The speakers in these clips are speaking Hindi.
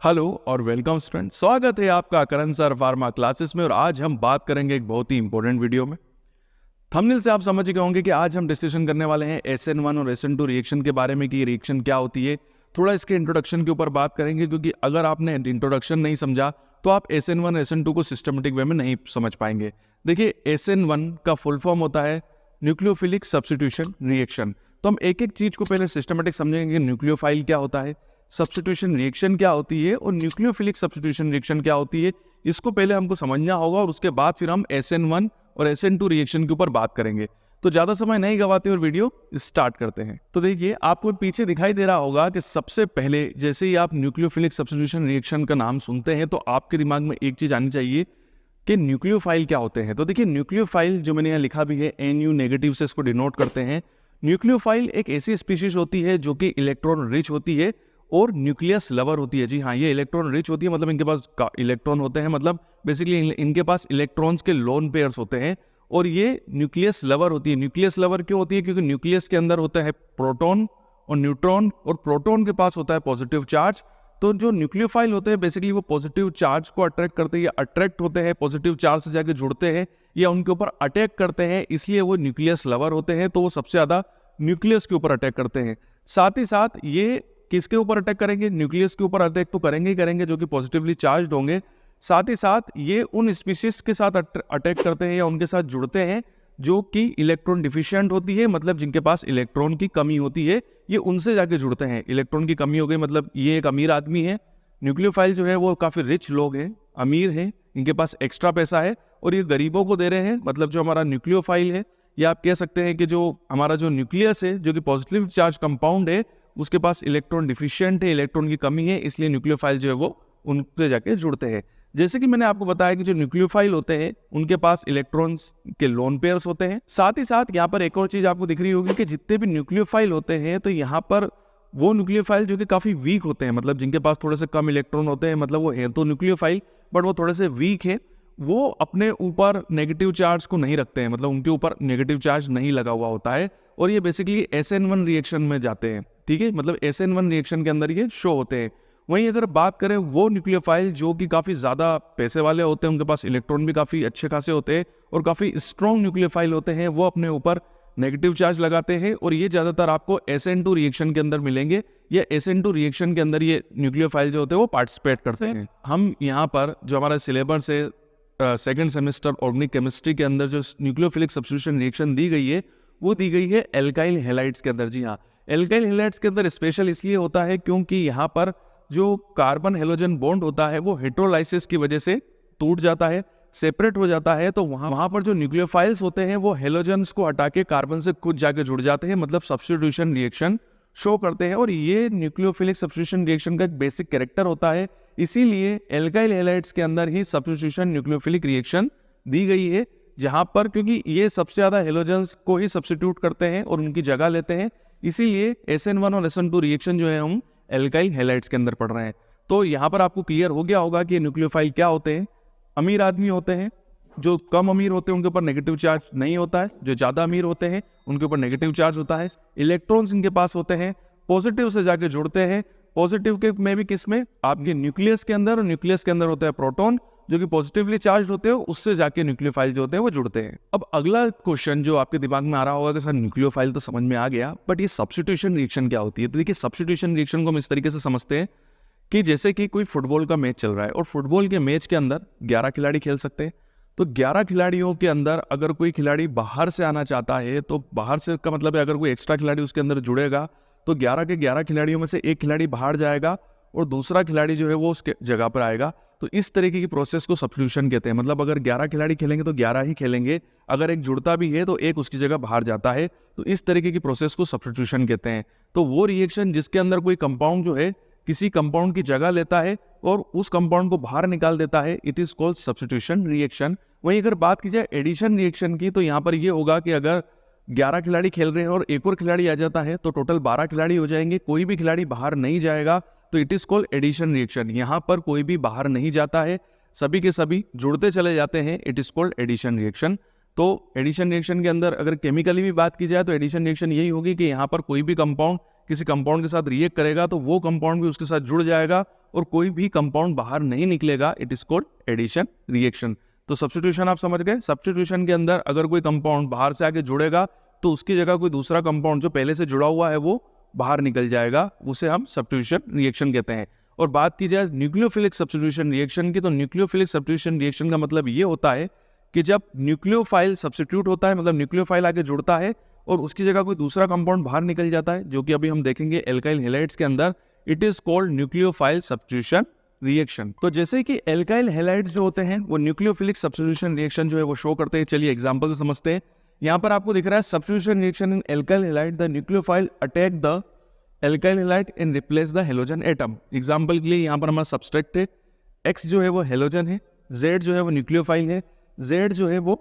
हेलो और वेलकम स्टूडेंट। स्वागत है आपका करण सर फार्मा क्लासेस में। और आज हम बात करेंगे एक बहुत ही इंपॉर्टेंट वीडियो में। थंबनेल से आप समझ गए होंगे कि आज हम डिस्कशन करने वाले हैं SN1 और SN2 रिएक्शन के बारे में कि ये रिएक्शन क्या होती है। थोड़ा इसके इंट्रोडक्शन के ऊपर बात करेंगे, क्योंकि अगर आपने इंट्रोडक्शन नहीं समझा तो आप SN1 SN2 को सिस्टमेटिक वे में नहीं समझ पाएंगे। देखिए, SN1 का फुल फॉर्म होता है न्यूक्लियोफिलिक सब्स्टिट्यूशन रिएक्शन। तो हम एक एक चीज को पहले सिस्टमेटिक समझेंगे। न्यूक्लियोफाइल क्या होता है, सब्स्टिट्यूशन रिएक्शन क्या होती है और न्यूक्लियोफिलिक सब्स्टिट्यूशन रिएक्शन क्या होती है, इसको पहले हमको समझना होगा। और उसके बाद फिर हम SN1 और SN2 रिएक्शन के ऊपर बात करेंगे। तो ज्यादा समय नहीं गवाते और वीडियो स्टार्ट करते हैं। तो देखिए, आपको पीछे दिखाई दे रहा होगा कि सबसे पहले जैसे ही आप न्यूक्लियोफिलिक सब्स्टिट्यूशन रिएक्शन का नाम सुनते हैं तो आपके दिमाग में एक चीज आनी चाहिए कि न्यूक्लियोफाइल क्या होते हैं। तो देखिए, न्यूक्लियोफाइल जो मैंने यहाँ लिखा भी है NU नेगेटिव से इसको डिनोट करते हैं। न्यूक्लियोफाइल एक ऐसी स्पीशीज होती है जो कि इलेक्ट्रॉन रिच होती है और न्यूक्लियस लवर होती है। जी हाँ, ये इलेक्ट्रॉन रिच होती है, मतलब इनके पास इलेक्ट्रॉन होते हैं, मतलब बेसिकली इनके पास इलेक्ट्रॉन्स के लोन पेयर्स होते हैं। और ये न्यूक्लियस लवर होती है। न्यूक्लियस लवर क्यों होती है? क्योंकि न्यूक्लियस के अंदर होता है प्रोटॉन और न्यूट्रॉन, और प्रोटॉन के पास होता है पॉजिटिव चार्ज। तो जो न्यूक्लियोफाइल होते हैं बेसिकली वो पॉजिटिव चार्ज को अट्रैक्ट करते हैं, या अट्रैक्ट होते हैं पॉजिटिव चार्ज से जाके जुड़ते हैं या उनके ऊपर अटैक करते हैं, इसलिए वो न्यूक्लियस लवर होते हैं। तो वो सबसे ज्यादा न्यूक्लियस के ऊपर अटैक करते हैं। साथ ही साथ ये किसके ऊपर अटैक करेंगे? न्यूक्लियस के ऊपर अटैक तो करेंगे ही करेंगे जो कि पॉजिटिवली चार्ज होंगे। साथ ही साथ ये उन स्पीशीज के साथ अटैक करते हैं या उनके साथ जुड़ते हैं जो कि इलेक्ट्रॉन डिफिशिएंट होती है, मतलब जिनके पास इलेक्ट्रॉन की कमी होती है, ये उनसे जाके जुड़ते हैं। इलेक्ट्रॉन की कमी हो गई, मतलब ये एक अमीर आदमी है। न्यूक्लियोफाइल जो है वो काफी रिच लोग हैं, अमीर हैं, इनके पास एक्स्ट्रा पैसा है और ये गरीबों को दे रहे हैं। मतलब जो हमारा न्यूक्लियोफाइल है, या आप कह सकते हैं कि जो हमारा जो न्यूक्लियस है जो कि पॉजिटिव चार्ज कंपाउंड है, उसके पास इलेक्ट्रॉन डिफिशिएंट है, इलेक्ट्रॉन की कमी है, इसलिए न्यूक्लियोफाइल जो है वो उनसे जाके जुड़ते हैं। जैसे कि मैंने आपको बताया कि जो न्यूक्लियोफाइल होते हैं उनके पास इलेक्ट्रॉन्स के लोन पेयर्स होते हैं। साथ ही साथ यहाँ पर एक और चीज आपको दिख रही होगी कि जितने भी न्यूक्लियोफाइल होते हैं, तो यहाँ पर वो न्यूक्लियोफाइल जो कि काफी वीक होते हैं, मतलब जिनके पास थोड़े से कम इलेक्ट्रॉन होते हैं, मतलब वो है तो न्यूक्लियोफाइल बट वो थोड़े से वीक है। वो अपने ऊपर नेगेटिव चार्ज को नहीं रखते हैं, मतलब उनके ऊपर नेगेटिव चार्ज नहीं लगा हुआ होता है, और ये बेसिकली SN1 रिएक्शन में जाते हैं। ठीक है, मतलब SN1 रिएक्शन के अंदर ये शो होते हैं। वहीं अगर बात करें वो न्यूक्लियोफाइल जो कि काफी ज्यादा पैसे वाले होते हैं, उनके पास इलेक्ट्रॉन भी काफी अच्छे खासे होते हैं और काफी स्ट्रॉन्ग न्यूक्लियोफाइल होते हैं, वो अपने ऊपर नेगेटिव चार्ज लगाते हैं। और ये ज्यादातर आपको SN2 रिएक्शन के अंदर मिलेंगे, या SN2 रिएक्शन के अंदर ये न्यूक्लियोफाइल जो होते हैं वो पार्टिसिपेट करते हैं। हम यहाँ पर जो हमारा सिलेबस है सेकेंड सेमेस्टर ऑर्गेनिक केमिस्ट्री के अंदर जो न्यूक्लियोफिलिक सब्स्टिट्यूशन रिएक्शन दी गई है, वो दी गई है एल्काइल हैलाइड्स के अंदर। जी हाँ, एल्काइल हैलाइड्स के अंदर स्पेशल इसलिए होता है क्योंकि यहाँ पर जो कार्बन हेलोजन बॉन्ड होता है वो हेटेरोलाइसिस की वजह से टूट जाता है, सेपरेट हो जाता है। तो वहां पर जो न्यूक्लियोफाइल्स होते हैं वो हेलोजन्स को हटा के कार्बन से खुद जाके जुड़ जाते हैं, मतलब सब्स्टिट्यूशन रिएक्शन शो करते हैं। और ये न्यूक्लियोफिलिक सब्स्टिट्यूशन रिएक्शन का एक बेसिक कैरेक्टर होता है, इसीलिए एल्काइल हैलाइड्स के अंदर ही सब्स्टिट्यूशन न्यूक्लियोफिलिक रिएक्शन दी गई है, जहां पर क्योंकि ये सबसे ज्यादा हेलोजन्स को ही सब्स्टिट्यूट करते हैं और उनकी जगह लेते हैं, इसीलिए SN1 और SN2 रिएक्शन जो है हम एल्काइल हैलाइड्स के अंदर पढ़ रहे हैं। तो यहाँ पर आपको क्लियर हो गया होगा कि न्यूक्लियोफाइल क्या होते हैं। अमीर आदमी होते हैं, जो कम अमीर होते हैं उनके ऊपर नेगेटिव चार्ज नहीं होता है, जो ज्यादा अमीर होते हैं उनके ऊपर नेगेटिव चार्ज होता है। इलेक्ट्रॉन्स इनके पास होते हैं, पॉजिटिव से जाके जुड़ते हैं। पॉजिटिव के में भी किस में? आपके न्यूक्लियस के अंदर, और न्यूक्लियस के अंदर होता है प्रोटॉन जो कि पॉजिटिवली चार्ज होते हैं, उससे जाके न्यूक्लियोफाइल जो होते हैं वो जुड़ते हैं। अब अगला क्वेश्चन जो आपके दिमाग में आ रहा होगा कि सर न्यूक्लियोफाइल तो समझ में आ गया, बट ये सब्स्टिट्यूशन रिएक्शन क्या होती है? तो देखिए, सब्स्टिट्यूशन रिएक्शन को हम इस तरीके से समझते हैं कि जैसे कि कोई फुटबॉल का मैच चल रहा है और फुटबॉल के मैच के अंदर 11 खिलाड़ी खेल सकते हैं। तो 11 खिलाड़ियों के अंदर अगर कोई खिलाड़ी बाहर से आना चाहता है, तो बाहर से का मतलब है अगर कोई एक्स्ट्रा खिलाड़ी उसके अंदर जुड़ेगा तो 11 के 11 खिलाड़ियों में से एक खिलाड़ी बाहर जाएगा और दूसरा खिलाड़ी जो है वो उसके जगह पर आएगा। तो इस तरीके की प्रोसेस को सब्स्टिट्यूशन कहते हैं। मतलब अगर 11 खिलाड़ी खेलेंगे तो 11 ही खेलेंगे, अगर एक जुड़ता भी है तो एक उसकी जगह बाहर जाता है। तो इस तरीके की प्रोसेस को सब्स्टिट्यूशन कहते हैं। तो वो रिएक्शन जिसके अंदर कोई कंपाउंड जो है किसी कंपाउंड की जगह लेता है और उस कंपाउंड को बाहर निकाल देता है, it is called substitution reaction. वहीं अगर बात की जाए एडिशन रिएक्शन की, तो यहाँ पर ये होगा कि अगर 11 खिलाड़ी खेल रहे हैं और एक और खिलाड़ी आ जाता है तो टोटल 12 खिलाड़ी हो जाएंगे, कोई भी खिलाड़ी बाहर नहीं जाएगा, तो it is called addition reaction. यहाँ पर कोई भी बाहर नहीं जाता है, सभी के सभी जुड़ते चले जाते हैं, it is called addition reaction. तो एडिशन रिएक्शन के अंदर अगर केमिकली भी बात की जाए तो एडिशन रिएक्शन यही होगी कि यहाँ पर कोई भी कंपाउंड किसी कंपाउंड के साथ रिएक्ट करेगा तो वो कंपाउंड भी उसके साथ जुड़ जाएगा और कोई भी कंपाउंड बाहर नहीं निकलेगा। It is called addition reaction. तो सब्स्टिट्यूशन आप समझ गए। सब्स्टिट्यूशन के अंदर अगर कोई कंपाउंड बाहर से आके जुड़ेगा तो उसकी जगह कोई दूसरा कंपाउंड जो पहले से जुड़ा हुआ है वो बाहर निकल जाएगा, उसे हम सब्स्टिट्यूशन रिएक्शन कहते हैं। और बात की जाए न्यूक्लियोफिलिक सब्स्टिट्यूशन रिएक्शन की, तो न्यूक्लियोफिलिक सब्स्टिट्यूशन रिएक्शन का मतलब ये होता है कि जब न्यूक्लियोफाइल सब्स्टिट्यूट होता है, मतलब न्यूक्लियोफाइल आके जुड़ता है और उसकी जगह कोई दूसरा कंपाउंड बाहर निकल जाता है, जो कि अभी हम देखेंगे एल्काइल हैलाइड्स के अंदर। It is called nucleophile substitution reaction. तो जैसे कि एल्काइल हैलाइड्स जो होते हैं वो न्यूक्लियोफिलिक सब्स्टिट्यूशन रिएक्शन जो है वो शो करते हैं। चलिए एग्जांपल से समझते हैं। यहाँ पर आपको दिख रहा है substitution reaction in alkyl halide, the nucleophile attack the alkyl halide and replace the halogen atom. Example के लिए यहाँ पर हमारा सब्सट्रैक्ट है, एक्स जो है वो हैलोजन है, जेड जो है वो न्यूक्लियोफाइल है, जेड जो है वो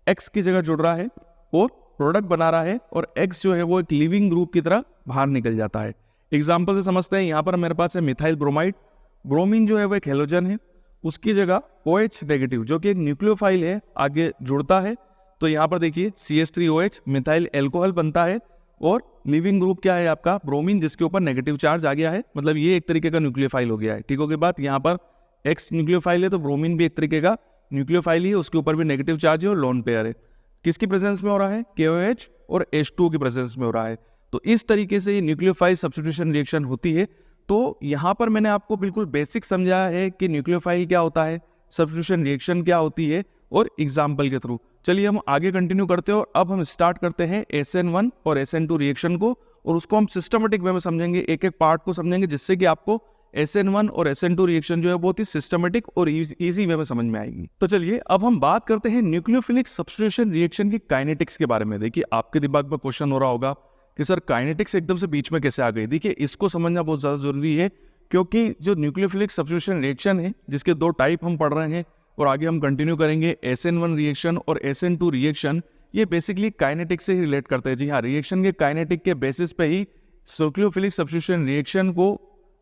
एक्स की जगह जुड़ रहा है और प्रोडक्ट बना रहा है, और एक्स जो है वो एक लिविंग ग्रुप की तरह बाहर निकल जाता है। एग्जाम्पल से समझते हैं। यहाँ पर मेरे पास है मिथाइल ब्रोमाइड, ब्रोमीन जो है वो एक हैलोजन है, उसकी जगह OH नेगेटिव जो कि एक न्यूक्लियोफाइल है आगे जुड़ता है। तो यहाँ पर देखिए CH3OH मिथाइल एल्कोहल बनता है और लिविंग ग्रुप क्या है आपका ब्रोमीन, जिसके ऊपर नेगेटिव चार्ज आ गया है, मतलब ये एक तरीके का न्यूक्लियोफाइल हो गया है। ठीक हो गई बात। यहाँ पर एक्स न्यूक्लियोफाइल है तो ब्रोमीन भी एक तरीके का न्यूक्लियोफाइल ही है, उसके ऊपर भी नेगेटिव चार्ज है और लोन पेयर है। किसकी प्रेजेंस में हो रहा है? KOH और H2O की प्रेजेंस में हो रहा है। तो इस तरीके से ये न्यूक्लियोफाइल सब्स्टिट्यूशन रिएक्शन होती है। तो यहाँ पर मैंने आपको बिल्कुल बेसिक समझाया है कि न्यूक्लियोफाइल क्या होता है, सब्स्टिट्यूशन रिएक्शन क्या होती है, और एग्जाम्पल के थ्रू। चलिए हम आगे कंटिन्यू करते हैं और अब हम स्टार्ट करते हैं SN1 और SN2 रिएक्शन को, और उसको हम सिस्टमेटिक वे में समझेंगे, एक एक पार्ट को समझेंगे, जिससे कि आपको SN1 और SN2 रिएक्शन जो है बहुत ही सिस्टमेटिक और इजी वे में समझ में आएगी। तो चलिए अब हम बात करते हैं न्यूक्लियोफिलिक सब्स्टिट्यूशन रिएक्शन की काइनेटिक्स के बारे में। देखिए आपके दिमाग में क्वेश्चन हो रहा होगा कि सर काइनेटिक्स एकदम से बीच में कैसे आ गई। देखिए इसको समझना बहुत ज्यादा जरूरी है, क्योंकि जो न्यूक्लियोफिलिक सब्स्टिट्यूशन रिएक्शन है जिसके दो टाइप हम पढ़ रहे हैं और आगे हम कंटिन्यू करेंगे, SN1 रिएक्शन और SN2 रिएक्शन, ये बेसिकली काइनेटिक्स से ही रिलेट करते हैं। जी हाँ, रिएक्शन के काइनेटिक के बेसिस पे ही न्यूक्लियोफिलिक सब्स्टिट्यूशन रिएक्शन को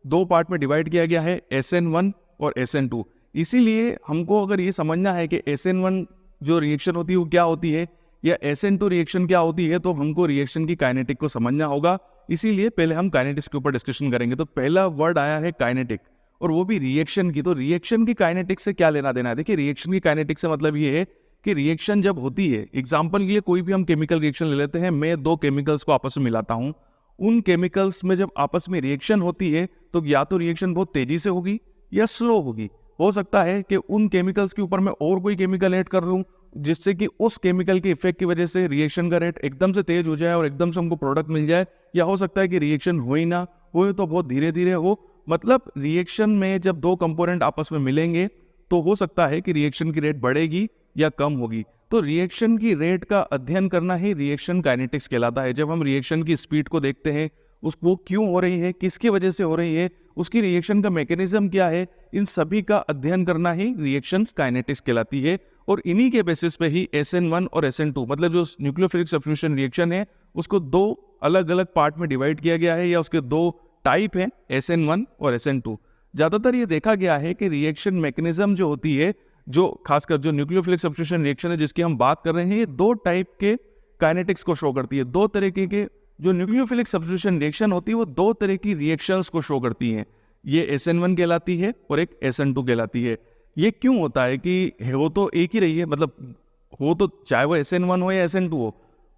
दो पार्ट में डिवाइड किया गया है, SN1 और SN2। इसीलिए हमको अगर ये समझना है कि SN1 जो रिएक्शन होती है वो क्या होती है या SN2 रिएक्शन क्या होती है, तो हमको रिएक्शन की काइनेटिक को समझना होगा। इसीलिए पहले हम काइनेटिक्स के ऊपर डिस्कशन करेंगे। तो पहला वर्ड आया है काइनेटिक, और वो भी रिएक्शन की। तो रिएक्शन की काइनेटिक से क्या लेना देना है? देखिए रिएक्शन की काइनेटिक से मतलब ये है कि रिएक्शन जब होती है, एग्जांपल के लिए कोई भी हम केमिकल रिएक्शन ले लेते हैं, मैं दो केमिकल्स को आपस में मिलाता हूं, उन केमिकल्स में जब आपस में रिएक्शन होती है तो या तो रिएक्शन बहुत तेजी से होगी या स्लो होगी। हो सकता है कि उन केमिकल्स के ऊपर मैं और कोई केमिकल ऐड कर लूं, जिससे कि उस केमिकल के इफेक्ट की वजह से रिएक्शन का रेट एकदम से तेज हो जाए और एकदम से हमको प्रोडक्ट मिल जाए, या हो सकता है कि रिएक्शन हो ही ना हो, तो बहुत धीरे धीरे हो। मतलब रिएक्शन में जब दो कंपोनेंट आपस में मिलेंगे तो हो सकता है कि रिएक्शन की रेट बढ़ेगी या कम होगी। तो रिएक्शन की रेट का अध्ययन करना ही रिएक्शन काइनेटिक्स कहलाता है। जब हम रिएक्शन की स्पीड को देखते हैं, उसको क्यों हो रही है, किसकी वजह से हो रही है, उसकी रिएक्शन का मैकेनिज्म क्या है, इन सभी का अध्ययन करना ही रिएक्शन काइनेटिक्स कहलाती है। और इन्हीं के बेसिस पे ही SN1 और SN2 मतलब जो न्यूक्लियोफिलिक सब्स्टिट्यूशन रिएक्शन है उसको दो अलग अलग पार्ट में डिवाइड किया गया है, या उसके दो टाइप है, SN1 और SN2। ज्यादातर ये देखा गया है कि रिएक्शन मैकेनिज्म जो होती है, जो खासकर जो न्यूक्लियोफिलिक सब्स्टिट्यूशन रिएक्शन है जिसकी हम बात कर रहे हैं, ये दो टाइप के काइनेटिक्स को शो करती है। दो तरीके के जो न्यूक्लियोफिलिक सब्स्टिट्यूशन रिएक्शन होती है वो दो तरह की रिएक्शंस को शो करती हैं। ये SN1 कहलाती है और एक SN2 कहलाती है। ये क्यों होता है कि हो तो एक ही रही है, मतलब हो तो चाहे वो SN1 हो या SN2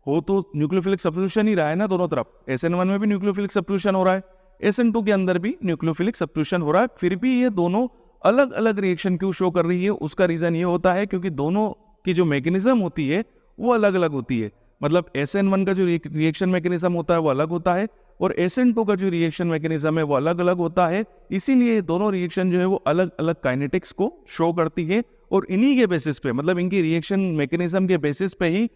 हो तो न्यूक्लियोफिलिक सब्स्टिट्यूशन ही रहा है ना दोनों तरफ। SN1 में भी न्यूक्लियोफिलिक सब्स्टिट्यूशन हो रहा है, SN2 के अंदर भी न्यूक्लियोफिलिक सब्स्टिट्यूशन हो रहा है, फिर भी ये दोनों अलग अलग रिएक्शन क्यों शो कर रही है? उसका रीजन ये होता है क्योंकि दोनों की जो मैकेनिज्म होती है वो अलग अलग होती है। मतलब SN1 का जो रिएक्शन मैकेनिज्म होता है वो अलग होता है और SN2 का जो रिएक्शन मैकेनिज्म है वो अलग अलग होता है। इसीलिए दोनों रिएक्शन जो है वो अलग अलग काइनेटिक्स को शो करती है, और इन्हीं के बेसिस पे, मतलब इनकी रिएक्शन मैकेनिज्म के बेसिस पे ही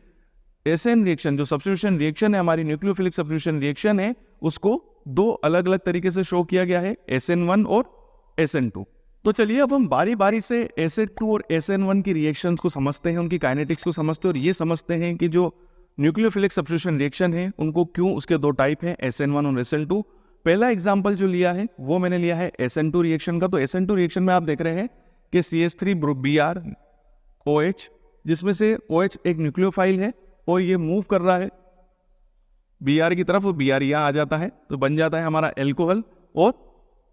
SN रिएक्शन जो सब्स्टिट्यूशन रिएक्शन है, हमारी न्यूक्लियोफिलिक सब्स्टिट्यूशन रिएक्शन है, उसको दो अलग अलग तरीके से शो किया गया है, SN1 और SN2। तो चलिए अब हम बारी बारी से SN2 और SN1 की रिएक्शंस को समझते हैं, उनकी काइनेटिक्स को समझते हैं, और ये समझते हैं कि जो न्यूक्लियोफिलिक सब्स्टिट्यूशन रिएक्शन है उनको क्यों, उसके दो टाइप हैं, SN1 और SN2। पहला एग्जांपल जो लिया है वो मैंने लिया है SN2 रिएक्शन का। तो SN2 रिएक्शन में आप देख रहे हैं कि CH3Br OH, जिसमें से OH एक न्यूक्लियोफाइल है और ये मूव कर रहा है Br की तरफ, वो Br यहाँ आ जाता है, तो बन जाता है हमारा एल्कोहल और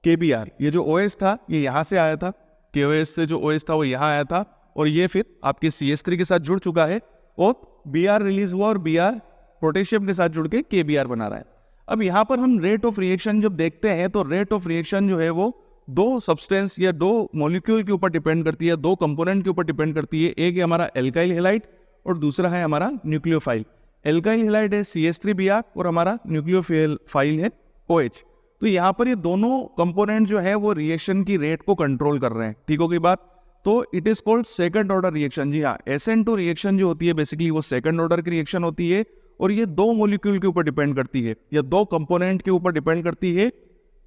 KBr। ये जो OH था ये यहाँ से आया था, KOH से जो OH था वो यहाँ आया था, और ये फिर आपके CH3 के साथ जुड़ चुका है और Br रिलीज हुआ और Br पोटेशियम के साथ जुड़ के KBr बना रहा है। अब यहाँ पर हम रेट ऑफ रिएक्शन जब देखते हैं तो रेट ऑफ रिएक्शन जो है वो दो सब्सटेंस या दो मॉलिक्यूल के ऊपर डिपेंड करती है, दो कंपोनेंट के ऊपर डिपेंड करती है। एक है हमारा एल्काइल हैलाइड और दूसरा है हमारा न्यूक्लियोफाइल। एल्काइल हैलाइड है CH3Br और हमारा न्यूक्लियोफाइल है OH। तो यहाँ पर ये दोनों कंपोनेंट जो है वो रिएक्शन की रेट को कंट्रोल कर रहे हैं। ठीक हो गई बात? तो it is called second order reaction. जी हाँ, SN2 रिएक्शन जो होती है बेसिकली वो सेकंड ऑर्डर की रिएक्शन होती है और ये दो मॉलिक्यूल के ऊपर डिपेंड करती है या दो कंपोनेंट के ऊपर डिपेंड करती है,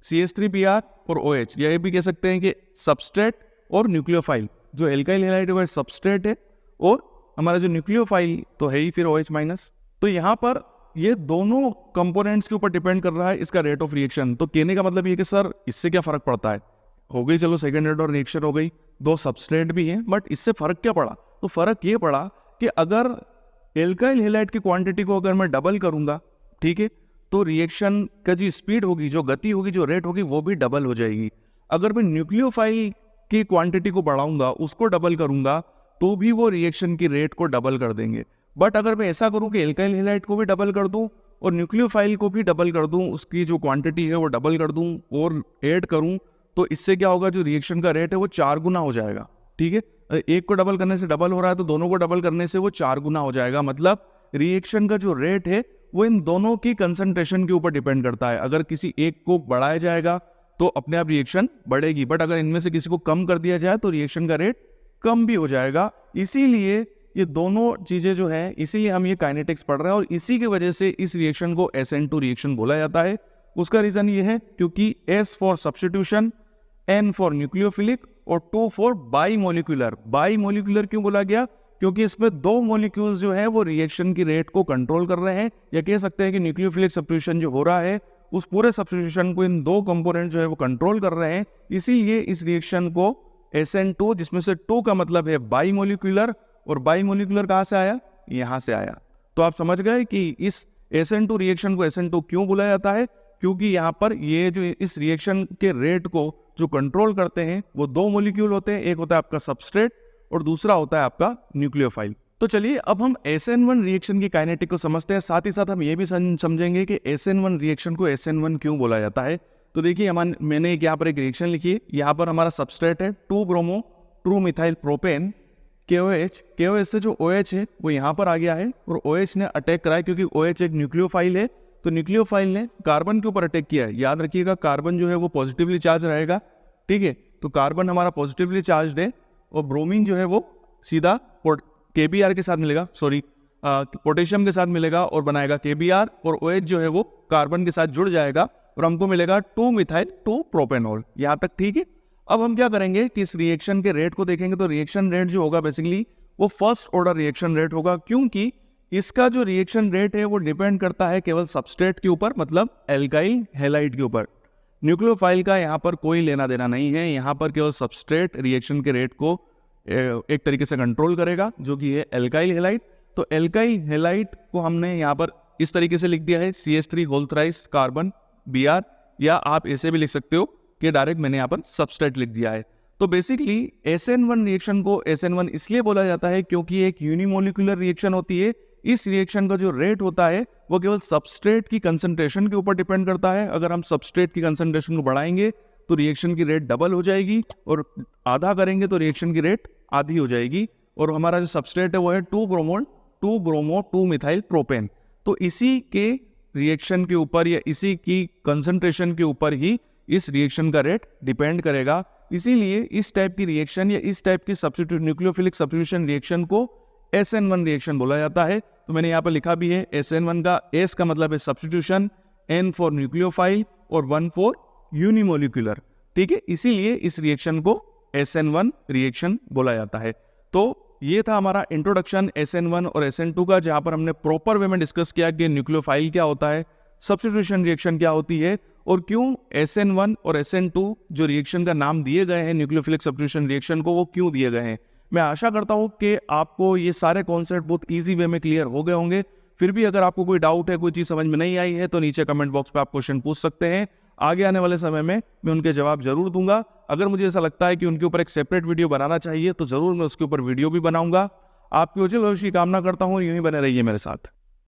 CH3Br और OH। या ये भी कह सकते हैं कि सबस्ट्रेट और न्यूक्लियोफाइल। जो एल्काइल हैलाइड है वो सबस्ट्रेट है और हमारा जो न्यूक्लियोफाइल तो है ही फिर OH-। तो यहाँ पर ये दोनों कंपोनेंट्स के ऊपर डिपेंड कर रहा है इसका रेट ऑफ रिएक्शन। तो कहने का मतलब ये कि सर इससे क्या फर्क पड़ता है? हो गई चलो सेकंड ऑर्डर रिएक्शन हो गई, दो सबस्ट्रेट भी हैं, बट इससे फर्क क्या पड़ा? तो फर्क ये पड़ा कि अगर एल्काइल हैलाइड की क्वांटिटी को अगर मैं डबल करूंगा, ठीक है, तो रिएक्शन का जो स्पीड होगी, जो गति होगी, जो रेट होगी वो भी डबल हो जाएगी। अगर मैं न्यूक्लियोफाइल की क्वांटिटी को बढ़ाऊंगा, उसको डबल करूंगा, तो भी वो रिएक्शन की रेट को डबल कर देंगे। बट अगर मैं ऐसा करूं कि एल्काइल हैलाइड को भी डबल कर दूं और न्यूक्लियोफाइल को भी डबल कर दूं, उसकी जो क्वांटिटी है वो डबल कर दूं और ऐड करूं, तो इससे क्या होगा, जो रिएक्शन का रेट है वो 4 गुना हो जाएगा। ठीक है, एक को डबल करने से डबल हो रहा है तो दोनों को डबल करने से वो 4 गुना हो जाएगा। मतलब रिएक्शन का जो रेट है वो इन दोनों की कंसंट्रेशन के ऊपर डिपेंड करता है। अगर किसी एक को बढ़ाया जाएगा तो अपने आप रिएक्शन बढ़ेगी, बट अगर इनमें से किसी को कम कर दिया जाए तो रिएक्शन का रेट कम भी हो जाएगा। इसीलिए ये दोनों चीजें जो है, इसीलिए हम ये काइनेटिक्स पढ़ रहे हैं और इसी की वजह से इस रिएक्शन को SN2 रिएक्शन बोला जाता है। उसका रीजन ये है क्योंकि S for substitution, N for nucleophilic और 2 for by molecular. By molecular क्यों बोला गया? क्योंकि इसमें दो मॉलिक्यूल्स जो है वो रिएक्शन की रेट को कंट्रोल कर रहे हैं, या कह सकते हैं कि न्यूक्लियोफिलिक सब्स्टिट्यूशन जो हो रहा है उस पूरे सब्स्टिट्यूशन को इन दो कंपोनेंट जो है वो कंट्रोल कर रहे हैं। इसीलिए इस रिएक्शन को SN2, जिसमें से 2 का मतलब है बाई मोलिकुलर, और बाई मोलिकुलर कहाँ से आया? यहाँ से आया। तो आप समझ गए कि इस SN2 रिएक्शन को SN2 क्यों बुलाया जाता है? क्योंकि यहाँ पर ये जो इस रिएक्शन के रेट को जो कंट्रोल करते हैं वो दो मॉलिक्यूल होते हैं, एक होता है आपका सबस्ट्रेट और दूसरा होता है आपका न्यूक्लियोफाइल। तो चलिए अब हम SN1 रिएक्शन की काइनेटिक को समझते हैं, साथ ही साथ हम ये भी समझेंगे कि SN1 रिएक्शन को SN1 क्यों बोला जाता है। तो देखिए मैंने यहाँ पर एक रिएक्शन लिखी है। यहाँ पर हमारा सबस्ट्रेट है 2 bromo true methyl propane KOH से जो OH है वो यहाँ पर आ गया है और OH ने अटैक करा है, क्योंकि OH एक न्यूक्लियोफाइल है। तो न्यूक्लियोफाइल ने कार्बन के ऊपर अटैक किया है। याद रखिएगा कार्बन जो है वो पॉजिटिवली चार्ज रहेगा। ठीक है, तो कार्बन हमारा पॉजिटिवली चार्ज है और ब्रोमीन जो है वो सीधा KBr के साथ मिलेगा, पोटेशियम के साथ मिलेगा और बनाएगा KBr, और OH जो है वो कार्बन के साथ जुड़ जाएगा और हमको मिलेगा 2 मिथाइल 2 प्रोपेनॉल। यहाँ तक ठीक है। अब हम क्या करेंगे कि इस रिएक्शन के रेट को देखेंगे। तो रिएक्शन रेट जो होगा बेसिकली वो फर्स्ट ऑर्डर रिएक्शन रेट होगा, क्योंकि इसका जो रिएक्शन रेट है वो डिपेंड करता है केवल सबस्ट्रेट के ऊपर, मतलब एल्काइल हैलाइड के ऊपर। न्यूक्लियोफाइल का यहाँ पर कोई लेना देना नहीं है। यहाँ पर केवल सबस्ट्रेट रिएक्शन के रेट को एक तरीके से कंट्रोल करेगा, जो कि है एल्काइल हैलाइड। तो एल्काइल हैलाइड को हमने यहाँ पर इस तरीके से लिख दिया है CH3 whole thrice carbon Br, या आप ऐसे भी लिख सकते हो कि डायरेक्ट मैंने यहाँ पर सबस्ट्रेट लिख दिया है। तो बेसिकली SN1 रिएक्शन को SN1 इसलिए बोला जाता है क्योंकि एक यूनिमोलिकुलर रिएक्शन होती है। इस रिएक्शन का जो रेट होता है वो केवल सबस्ट्रेट की कंसंट्रेशन के ऊपर डिपेंड करता है। अगर हम सबस्ट्रेट की कंसंट्रेशन को बढ़ाएंगे तो रिएक्शन की रेट डबल हो जाएगी, और आधा करेंगे तो रिएक्शन की रेट आधी हो जाएगी। और हमारा जो सबस्ट्रेट है वो है 2 ब्रोमो 2 मिथाइल प्रोपेन। तो इसी के रिएक्शन के ऊपर या इसी की कंसंट्रेशन के ऊपर ही इस रिएक्शन का रेट डिपेंड करेगा। इसीलिए इस टाइप की रिएक्शन या इस टाइप की सब्स्टिट्यूट न्यूक्लियोफिलिक सब्स्टिट्यूशन रिएक्शन को SN1 रिएक्शन बोला जाता है। तो मैंने यहाँ पर लिखा भी है SN1 का S का मतलब है सब्स्टिट्यूशन, N फॉर न्यूक्लियोफाइल और 1 फॉर यूनिमोलिकुलर। ठीक है, इसीलिए इस रिएक्शन को SN1 रिएक्शन बोला जाता है। तो ये था हमारा इंट्रोडक्शन SN1 और SN2 का, जहां पर हमने प्रॉपर वे में डिस्कस किया कि न्यूक्लियोफाइल क्या होता है, सब्स्टिट्यूशन रिएक्शन क्या होती है, और क्यों SN1 और SN2 जो रिएक्शन का नाम दिए गए हैं न्यूक्लियोफिलिक सब्स्टिट्यूशन रिएक्शन को, वो क्यों दिए गए हैं। मैं आशा करता हूं कि आपको ये सारे कॉन्सेप्ट बहुत ईजी वे में क्लियर हो गए होंगे। फिर भी अगर आपको कोई डाउट है, कोई चीज़ समझ में नहीं आई है, तो नीचे कमेंट बॉक्स पे आप क्वेश्चन पूछ सकते हैं। आगे आने वाले समय में मैं उनके जवाब जरूर दूंगा। अगर मुझे ऐसा लगता है कि उनके ऊपर एक सेपरेट वीडियो बनाना चाहिए तो जरूर मैं उसके ऊपर वीडियो भी बनाऊंगा। आपके उज्जवल भविष्य की कामना करता हूँ, यूं ही बने रहिए मेरे साथ।